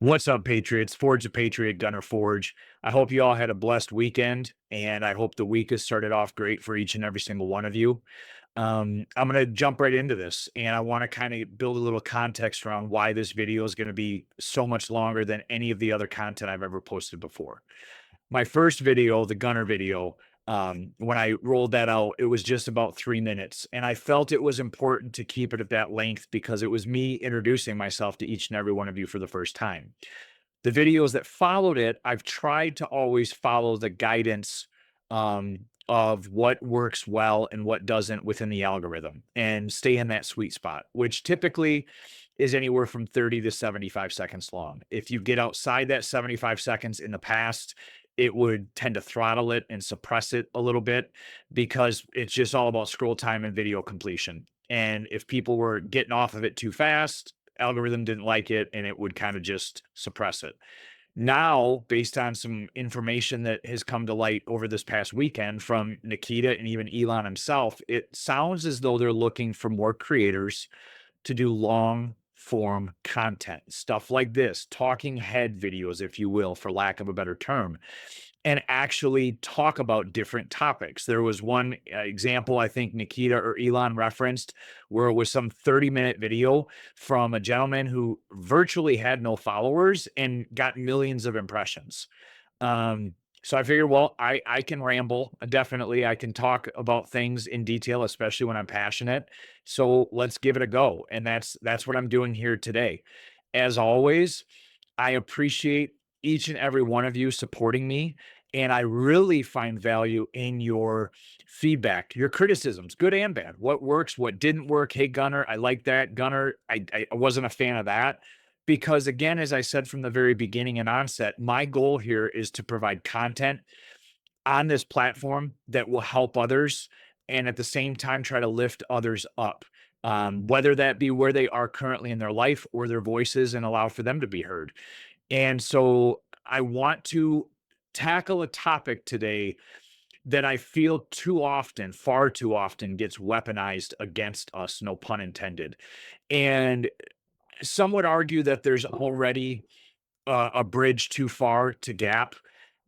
What's up, Patriots? Forge a Patriot, Gunner Forge. I hope you all had a blessed weekend, and I hope the week has started off great for each and every single one of you. I'm going to jump right into this, and I want to kind of build a little context around why this video is going to be so much longer than any of the other content I've ever posted before. My first video, the Gunner video, when I rolled that out, it was just about 3 minutes. And I felt it was important to keep it at that length because it was me introducing myself to each and every one of you for the first time. The videos that followed it, I've tried to always follow the guidance of what works well and what doesn't within the algorithm and stay in that sweet spot, which typically is anywhere from 30 to 75 seconds long. If you get outside that 75 seconds in the past, it would tend to throttle it and suppress it a little bit because it's just all about scroll time and video completion. And if people were getting off of it too fast, algorithm didn't like it and it would kind of just suppress it. Now, based on some information that has come to light over this past weekend from Nikita and even Elon himself, it sounds as though they're looking for more creators to do long form content, stuff like this, talking head videos, if you will, for lack of a better term, and actually talk about different topics. There was one example I think Nikita or Elon referenced where it was some 30-minute video from a gentleman who virtually had no followers and got millions of impressions. Um, so I figured, well, I can ramble. Definitely, I can talk about things in detail, especially when I'm passionate. So let's give it a go. And that's what I'm doing here today. As always, I appreciate each and every one of you supporting me. And I really find value in your feedback, your criticisms, good and bad. What works, what didn't work. Hey, Gunner, I like that. Gunner, I wasn't a fan of that. Because again, as I said from the very beginning and onset, my goal here is to provide content on this platform that will help others and at the same time try to lift others up. Whether that be where they are currently in their life or their voices and allow for them to be heard. And so I want to tackle a topic today that I feel too often, far too often, gets weaponized against us, no pun intended. And some would argue that there's already a bridge too far to gap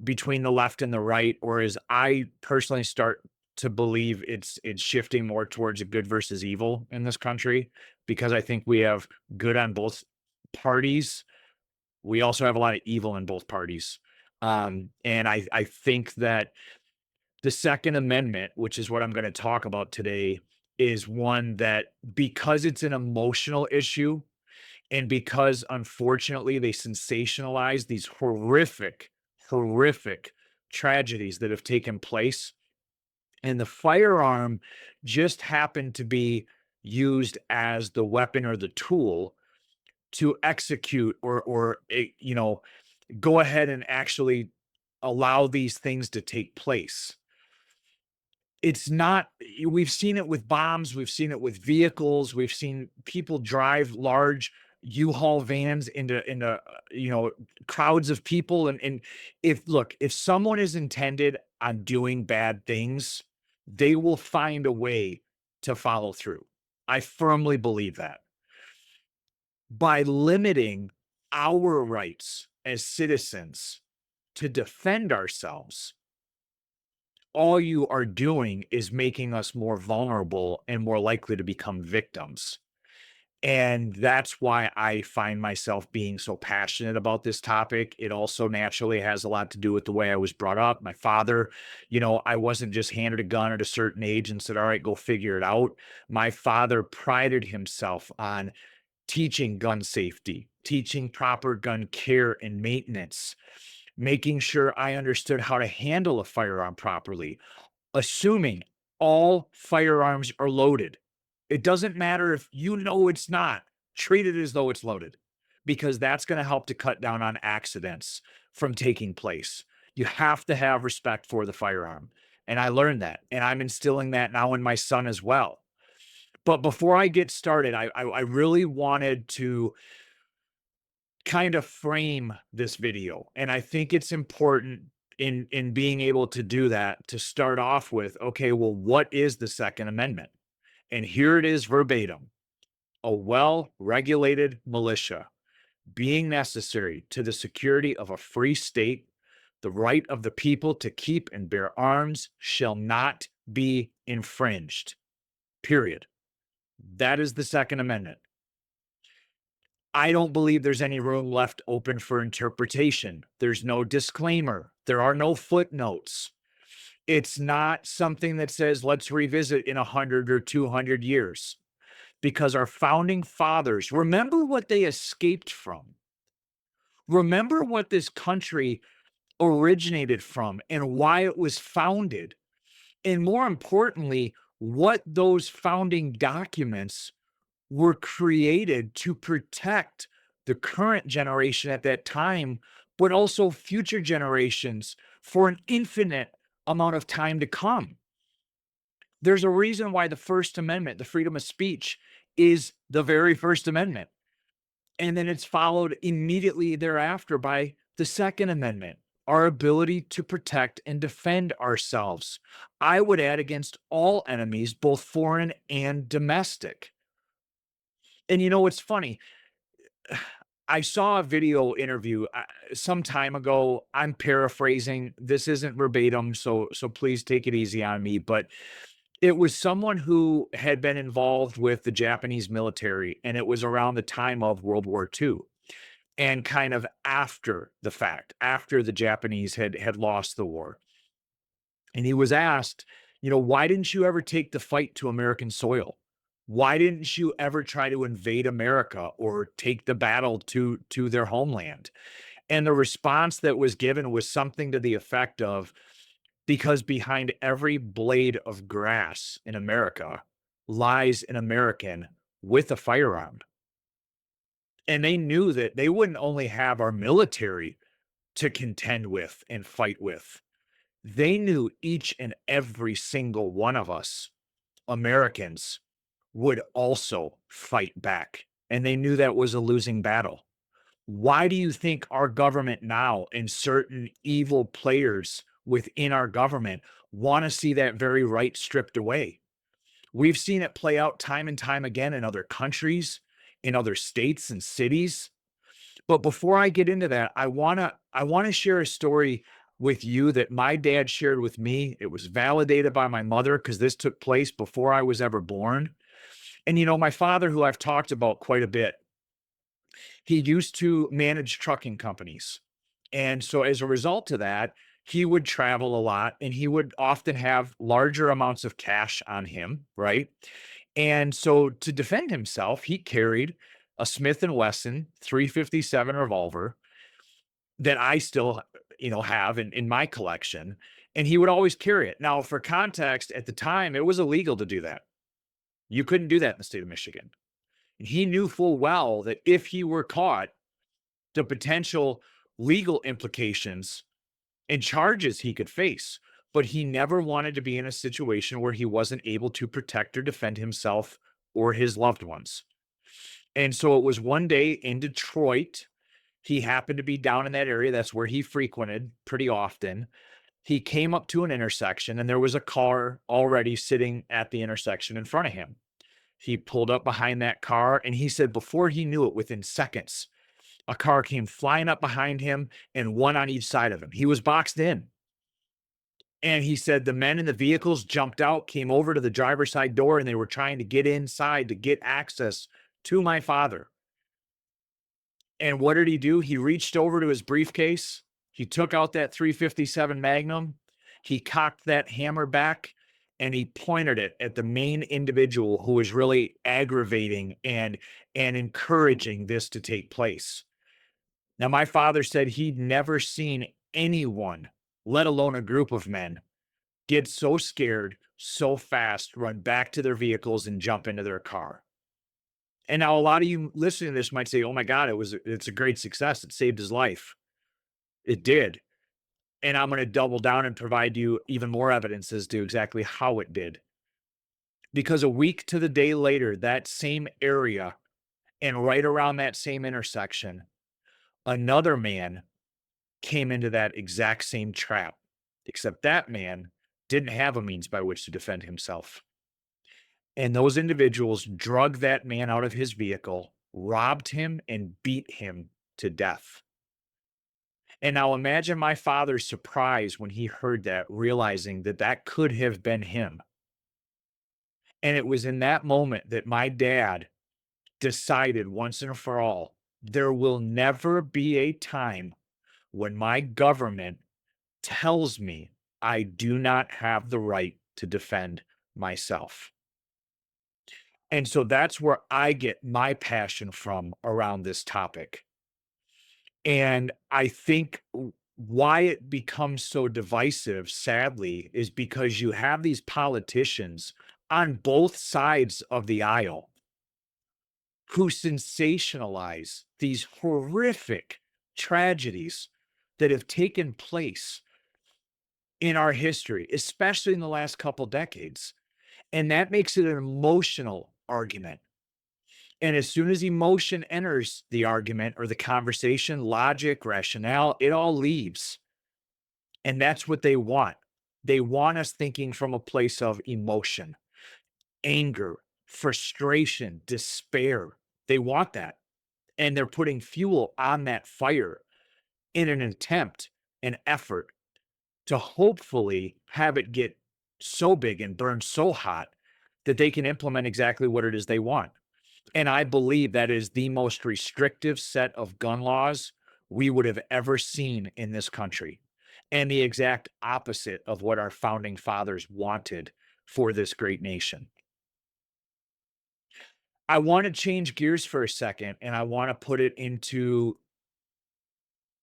between the left and the right, whereas I personally start to believe it's shifting more towards a good versus evil in this country because I think we have good on both parties. We also have a lot of evil in both parties. And I think that the Second Amendment, which is what I'm going to talk about today, is one that because it's an emotional issue and because unfortunately they sensationalize these horrific, horrific tragedies that have taken place, and the firearm just happened to be used as the weapon or the tool to execute or go ahead and actually allow these things to take place. It's not we've seen it with bombs, we've seen it with vehicles, we've seen people drive large U-Haul vans into crowds of people, and if someone is intended on doing bad things, they will find a way to follow through. I firmly believe that. By limiting our rights as citizens to defend ourselves, all you are doing is making us more vulnerable and more likely to become victims. And that's why I find myself being so passionate about this topic. It also naturally has a lot to do with the way I was brought up. My father, I wasn't just handed a gun at a certain age and said, all right, go figure it out. My father prided himself on teaching gun safety, teaching proper gun care and maintenance, making sure I understood how to handle a firearm properly, assuming all firearms are loaded. It doesn't matter if you know it's not, treat it as though it's loaded because that's going to help to cut down on accidents from taking place. You have to have respect for the firearm. And I learned that. And I'm instilling that now in my son as well. But before I get started, I really wanted to kind of frame this video. And I think it's important in being able to do that to start off with, okay, well, what is the Second Amendment? And here it is verbatim. A well-regulated militia being necessary to the security of a free state, the right of the people to keep and bear arms shall not be infringed. Period. That is the Second Amendment. I don't believe there's any room left open for interpretation. There's no disclaimer. There are no footnotes. It's not something that says, let's revisit in 100 or 200 years, because our founding fathers, remember what they escaped from. Remember what this country originated from and why it was founded. And more importantly, what those founding documents were created to protect the current generation at that time, but also future generations for an infinite amount of time to come. There's a reason why the First Amendment, the freedom of speech, is the very First Amendment. And then it's followed immediately thereafter by the Second Amendment, our ability to protect and defend ourselves. I would add against all enemies, both foreign and domestic. And you know, it's funny. I saw a video interview some time ago. I'm paraphrasing. This isn't verbatim, so please take it easy on me. But it was someone who had been involved with the Japanese military, and it was around the time of World War II, and kind of after the fact, after the Japanese had lost the war. And he was asked, you know, why didn't you ever take the fight to American soil? Why didn't you ever try to invade America or take the battle to their homeland? And the response that was given was something to the effect of, because behind every blade of grass in America lies an American with a firearm. And they knew that they wouldn't only have our military to contend with and fight with. They knew each and every single one of us, Americans, would also fight back. And they knew that was a losing battle. Why do you think our government now and certain evil players within our government want to see that very right stripped away? We've seen it play out time and time again in other countries, in other states and cities. But before I get into that, I want to share a story with you that my dad shared with me. It was validated by my mother because this took place before I was ever born. And you know, my father, who I've talked about quite a bit, he used to manage trucking companies. And so as a result of that, he would travel a lot and he would often have larger amounts of cash on him, right? And so to defend himself, he carried a Smith and Wesson 357 revolver that I still, you know, have in my collection, and he would always carry it. Now, for context, at the time, it was illegal to do that. You couldn't do that in the state of Michigan. And he knew full well that if he were caught, the potential legal implications and charges he could face. But he never wanted to be in a situation where he wasn't able to protect or defend himself or his loved ones. And so it was one day in Detroit. He happened to be down in that area. That's where he frequented pretty often. He came up to an intersection and there was a car already sitting at the intersection in front of him. He pulled up behind that car and he said before he knew it, within seconds, a car came flying up behind him and one on each side of him. He was boxed in. And he said the men in the vehicles jumped out, came over to the driver's side door, and they were trying to get inside to get access to my father. And what did he do? He reached over to his briefcase. He took out that 357 Magnum. He cocked that hammer back and he pointed it at the main individual who was really aggravating and encouraging this to take place. Now, my father said he'd never seen anyone, let alone a group of men, get so scared so fast, run back to their vehicles and jump into their car. And now a lot of you listening to this might say, "Oh my God, it's a great success. It saved his life." It did. And I'm going to double down and provide you even more evidence as to exactly how it did. Because a week to the day later, that same area and right around that same intersection, another man came into that exact same trap, except that man didn't have a means by which to defend himself. And those individuals drug that man out of his vehicle, robbed him, and beat him to death. And now imagine my father's surprise when he heard that, realizing that that could have been him. And it was in that moment that my dad decided once and for all, there will never be a time when my government tells me I do not have the right to defend myself. And so that's where I get my passion from around this topic. And I think why it becomes so divisive, sadly, is because you have these politicians on both sides of the aisle who sensationalize these horrific tragedies that have taken place in our history, especially in the last couple decades. And that makes it an emotional argument. And as soon as emotion enters the argument or the conversation, logic, rationale, it all leaves. And that's what they want. They want us thinking from a place of emotion, anger, frustration, despair. They want that. And they're putting fuel on that fire in an attempt, an effort to hopefully have it get so big and burn so hot that they can implement exactly what it is they want. And I believe that is the most restrictive set of gun laws we would have ever seen in this country, and the exact opposite of what our founding fathers wanted for this great nation. I want to change gears for a second and I want to put it into,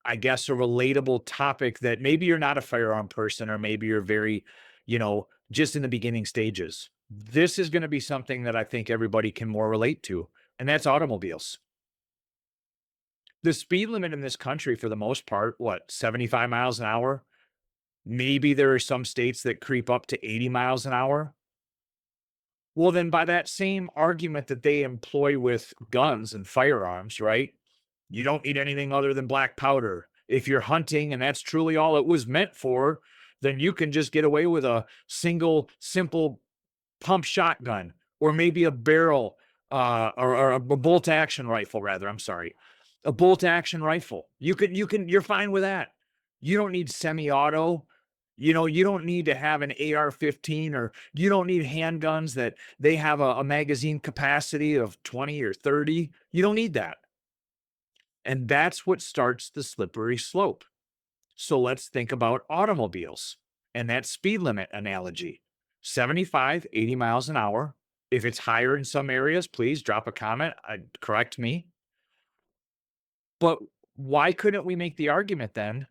I guess, a relatable topic that maybe you're not a firearm person or maybe you're very, just in the beginning stages. This is going to be something that I think everybody can more relate to, and that's automobiles. The speed limit in this country, for the most part, what, 75 miles an hour? Maybe there are some states that creep up to 80 miles an hour. Well, then by that same argument that they employ with guns and firearms, right? You don't need anything other than black powder. If you're hunting and that's truly all it was meant for, then you can just get away with a single, simple pump shotgun or maybe a barrel or a bolt action rifle, rather. I'm sorry, a bolt action rifle. You're fine with that. You don't need semi-auto. You don't need to have an AR-15, or you don't need handguns that they have a magazine capacity of 20 or 30. You don't need that. And that's what starts the slippery slope. So let's think about automobiles and that speed limit analogy. 75, 80 miles an hour. If it's higher in some areas, please drop a comment. Correct me. But why couldn't we make the argument then?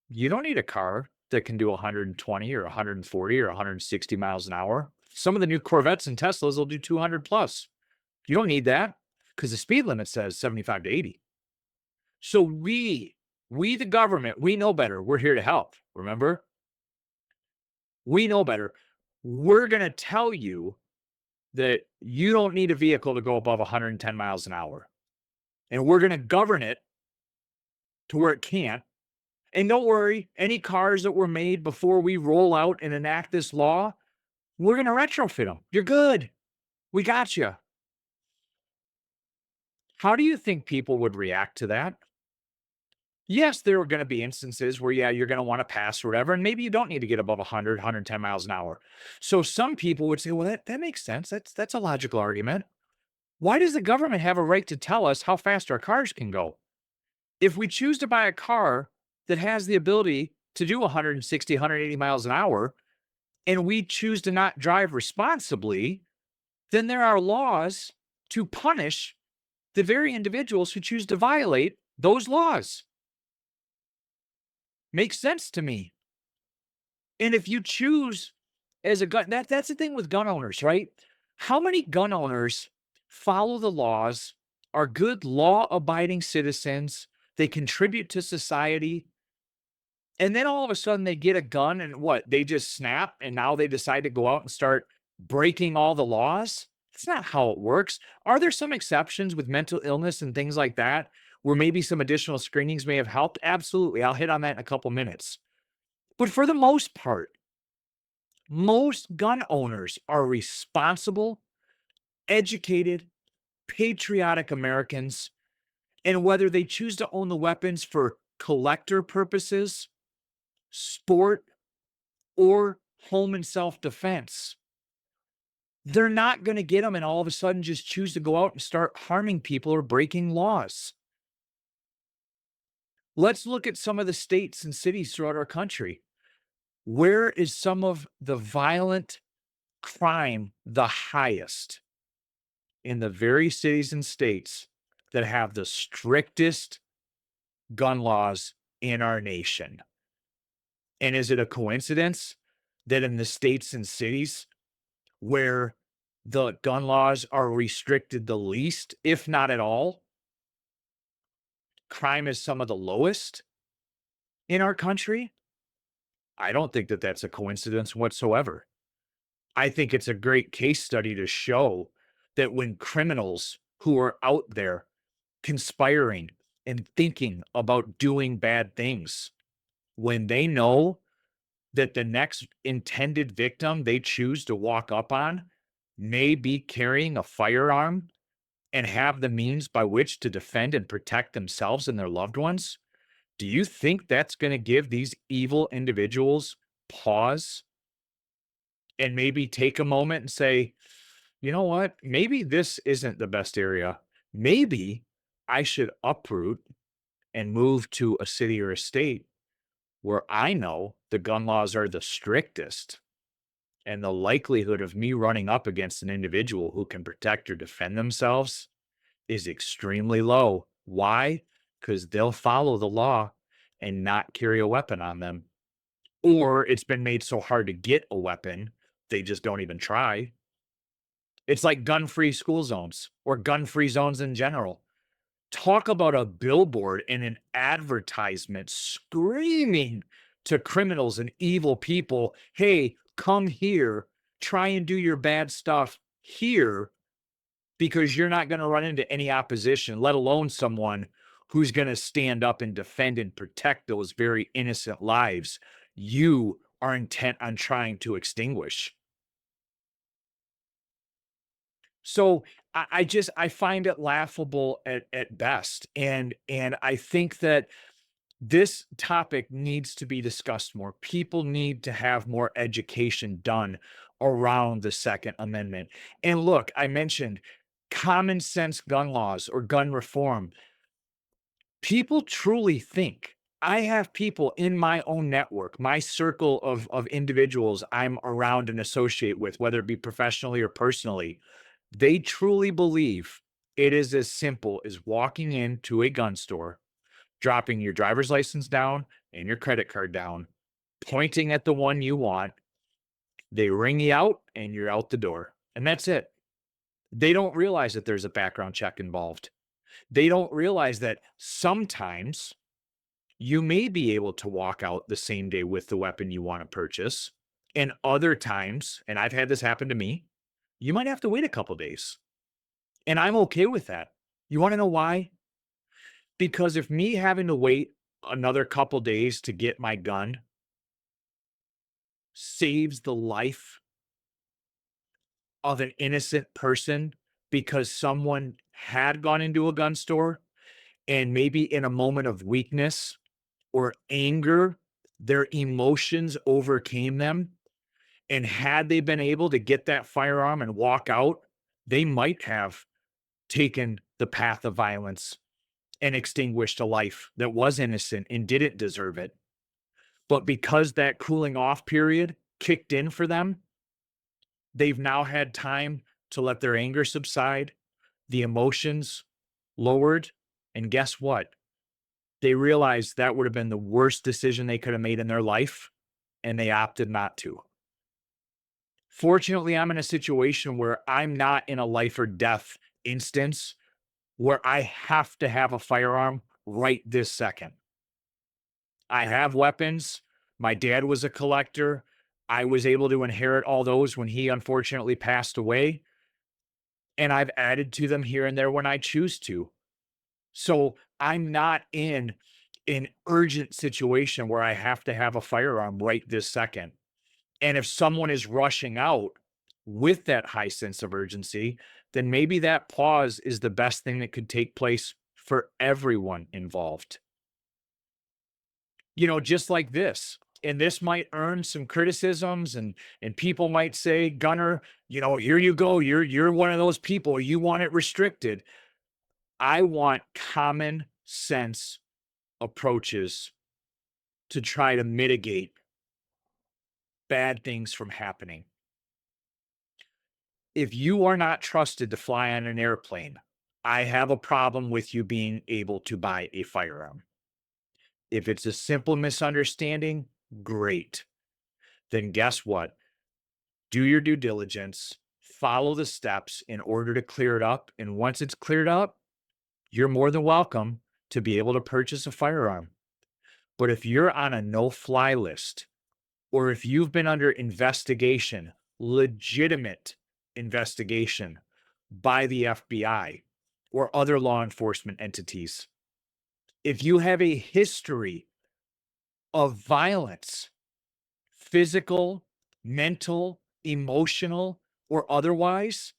You don't need a car that can do 120 or 140 or 160 miles an hour. Some of the new Corvettes and Teslas will do 200 plus. You don't need that because the speed limit says 75 to 80. So we the government, we know better. We're here to help. Remember? We know better. We're going to tell you that you don't need a vehicle to go above 110 miles an hour. And we're going to govern it to where it can't. And don't worry, any cars that were made before we roll out and enact this law, we're going to retrofit them. You're good. We got you. How do you think people would react to that? Yes, there are going to be instances where, yeah, you're going to want to pass or whatever, and maybe you don't need to get above 100, 110 miles an hour. So some people would say, well, that makes sense. That's a logical argument. Why does the government have a right to tell us how fast our cars can go? If we choose to buy a car that has the ability to do 160, 180 miles an hour, and we choose to not drive responsibly, then there are laws to punish the very individuals who choose to violate those laws. Makes sense to me. And if you choose as a gun, that's the thing with gun owners, right? How many gun owners follow the laws, are good law-abiding citizens, they contribute to society, and then all of a sudden they get a gun and what? They just snap and now they decide to go out and start breaking all the laws? That's not how it works. Are there some exceptions with mental illness and things like that where maybe some additional screenings may have helped? Absolutely. I'll hit on that in a couple minutes. But for the most part, most gun owners are responsible, educated, patriotic Americans, And whether they choose to own the weapons for collector purposes, sport, or home and self defense, they're not going to get them and all of a sudden just choose to go out and start harming people or breaking laws. Let's look at some of the states and cities throughout our country. Where is some of the violent crime the highest? In the very cities and states that have the strictest gun laws in our nation. And is it a coincidence that in the states and cities where the gun laws are restricted the least, if not at all, crime is some of the lowest in our country? I don't think that that's a coincidence whatsoever. I think it's a great case study to show that when criminals who are out there conspiring and thinking about doing bad things, when they know that the next intended victim they choose to walk up on may be carrying a firearm and have the means by which to defend and protect themselves and their loved ones, do you think that's going to give these evil individuals pause and maybe take a moment and say, you know what? Maybe this isn't the best area. Maybe I should uproot and move to a city or a state where I know the gun laws are the strictest and the likelihood of me running up against an individual who can protect or defend themselves is extremely low. Why? Because they'll follow the law and not carry a weapon on them. Or it's been made so hard to get a weapon, they just don't even try. It's like gun free school zones or gun free zones in general. Talk about a billboard and an advertisement screaming to criminals and evil people, hey, come here, try and do your bad stuff here because you're not going to run into any opposition, let alone someone who's going to stand up and defend and protect those very innocent lives you are intent on trying to extinguish. So I find it laughable at best. And I think that this topic needs to be discussed more. People need to have more education done around the Second Amendment. And look, I mentioned common sense gun laws or gun reform. People truly think. I have people in my own network, my circle of individuals I'm around and associate with, whether it be professionally or personally. They truly believe it is as simple as walking into a gun store, dropping your driver's license down and your credit card down, pointing at the one you want. They ring you out and you're out the door. And that's it. They don't realize that there's a background check involved. They don't realize that sometimes you may be able to walk out the same day with the weapon you want to purchase. And other times, and I've had this happen to me, you might have to wait a couple days. And I'm okay with that. You want to know why? Because if me having to wait another couple days to get my gun saves the life of an innocent person because someone had gone into a gun store and maybe in a moment of weakness or anger, their emotions overcame them. And had they been able to get that firearm and walk out, they might have taken the path of violence and extinguished a life that was innocent and didn't deserve it. But because that cooling off period kicked in for them, they've now had time to let their anger subside, the emotions lowered. And guess what? They realized that would have been the worst decision they could have made in their life, and they opted not to. Fortunately, I'm in a situation where I'm not in a life or death instance where I have to have a firearm right this second. I have weapons. My dad was a collector. I was able to inherit all those when he unfortunately passed away. And I've added to them here and there when I choose to. So I'm not in an urgent situation where I have to have a firearm right this second. And if someone is rushing out with that high sense of urgency, then maybe that pause is the best thing that could take place for everyone involved. Just like this. And this might earn some criticisms and people might say, Gunner, here you go. You're one of those people. You want it restricted. I want common sense approaches to try to mitigate bad things from happening. If you are not trusted to fly on an airplane, I have a problem with you being able to buy a firearm. If it's a simple misunderstanding, great. Then guess what? Do your due diligence, follow the steps in order to clear it up. And once it's cleared up, you're more than welcome to be able to purchase a firearm. But if you're on a no fly list, or if you've been under investigation, legitimate investigation by the FBI or other law enforcement entities, if you have a history of violence, physical, mental, emotional, or otherwise,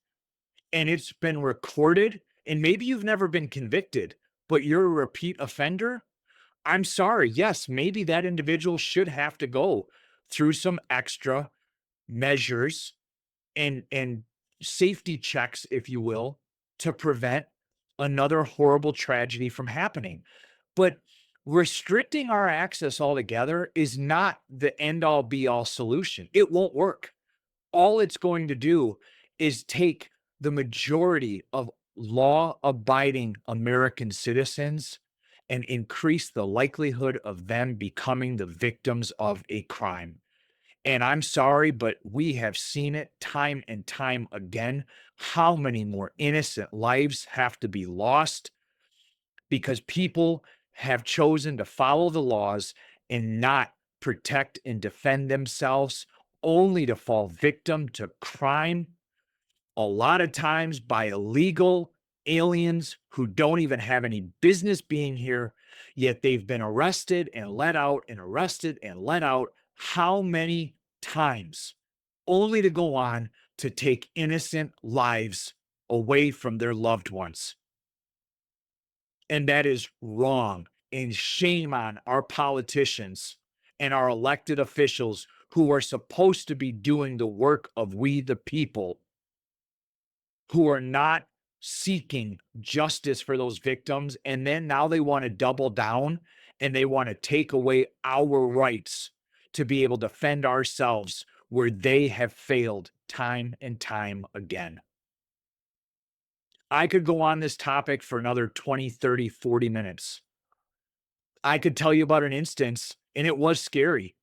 and it's been recorded, and maybe you've never been convicted, but you're a repeat offender, I'm sorry. Yes, maybe that individual should have to go through some extra measures and safety checks, if you will, to prevent another horrible tragedy from happening. But restricting our access altogether is not the end all be all solution. It won't work. All it's going to do is take the majority of law abiding American citizens and increase the likelihood of them becoming the victims of a crime. And I'm sorry, but we have seen it time and time again. How many more innocent lives have to be lost because people have chosen to follow the laws and not protect and defend themselves, only to fall victim to crime, a lot of times by illegal aliens who don't even have any business being here, yet they've been arrested and let out and arrested and let out. How many times? Only to go on to take innocent lives away from their loved ones. And that is wrong. And shame on our politicians and our elected officials who are supposed to be doing the work of we the people, who are not seeking justice for those victims. And then now they want to double down and they want to take away our rights to be able to defend ourselves where they have failed time and time again. I could go on this topic for another 20, 30, 40 minutes. I could tell you about an instance, and it was scary,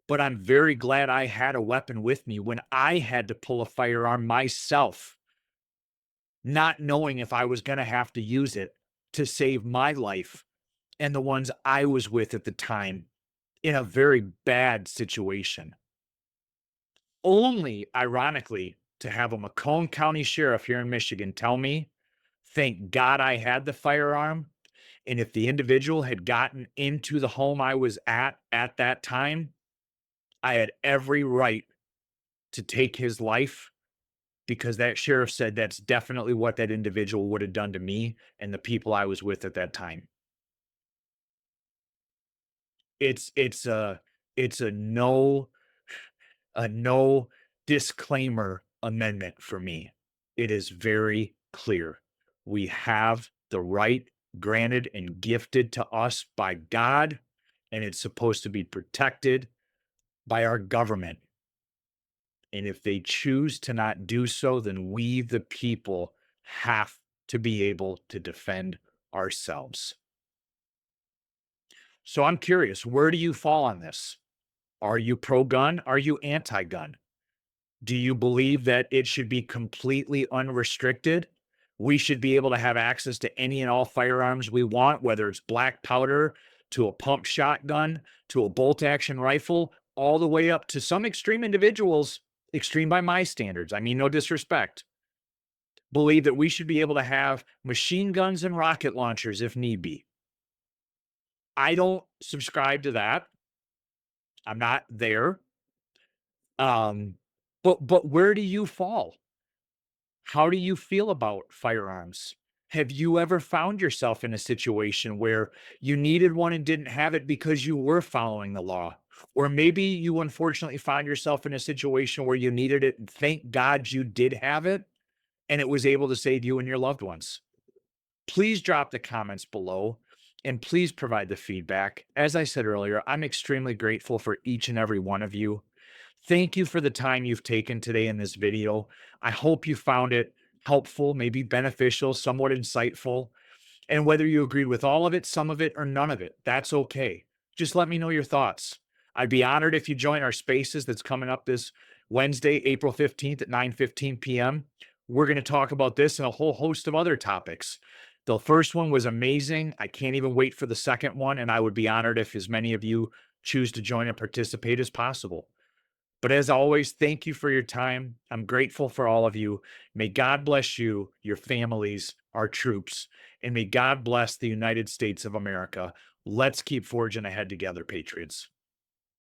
but I'm very glad I had a weapon with me when I had to pull a firearm myself, not knowing if I was going to have to use it to save my life and the ones I was with at the time in a very bad situation. Only, ironically, to have a Macomb County sheriff here in Michigan tell me, thank God I had the firearm. And if the individual had gotten into the home I was at that time, I had every right to take his life because that sheriff said that's definitely what that individual would have done to me and the people I was with at that time. It's a no disclaimer amendment for me. It is very clear. We have the right granted and gifted to us by God, and it's supposed to be protected by our government. And if they choose to not do so, then we, the people, have to be able to defend ourselves. So I'm curious, where do you fall on this? Are you pro gun? Are you anti gun? Do you believe that it should be completely unrestricted? We should be able to have access to any and all firearms we want, whether it's black powder to a pump shotgun to a bolt action rifle, all the way up to some extreme individuals, extreme by my standards. I mean, no disrespect, believe that we should be able to have machine guns and rocket launchers if need be. I don't subscribe to that. I'm not there. Um, but where do you fall? How do you feel about firearms? Have you ever found yourself in a situation where you needed one and didn't have it because you were following the law? Or maybe you unfortunately found yourself in a situation where you needed it and thank God you did have it and it was able to save you and your loved ones. Please drop the comments below and please provide the feedback. As I said earlier, I'm extremely grateful for each and every one of you. Thank you for the time you've taken today in this video. I hope you found it helpful, maybe beneficial, somewhat insightful. And whether you agreed with all of it, some of it, or none of it, that's okay. Just let me know your thoughts. I'd be honored if you join our spaces that's coming up this Wednesday, April 15th at 9:15 p.m. We're going to talk about this and a whole host of other topics. The first one was amazing. I can't even wait for the second one. And I would be honored if as many of you choose to join and participate as possible. But as always, thank you for your time. I'm grateful for all of you. May God bless you, your families, our troops, and may God bless the United States of America. Let's keep forging ahead together, Patriots.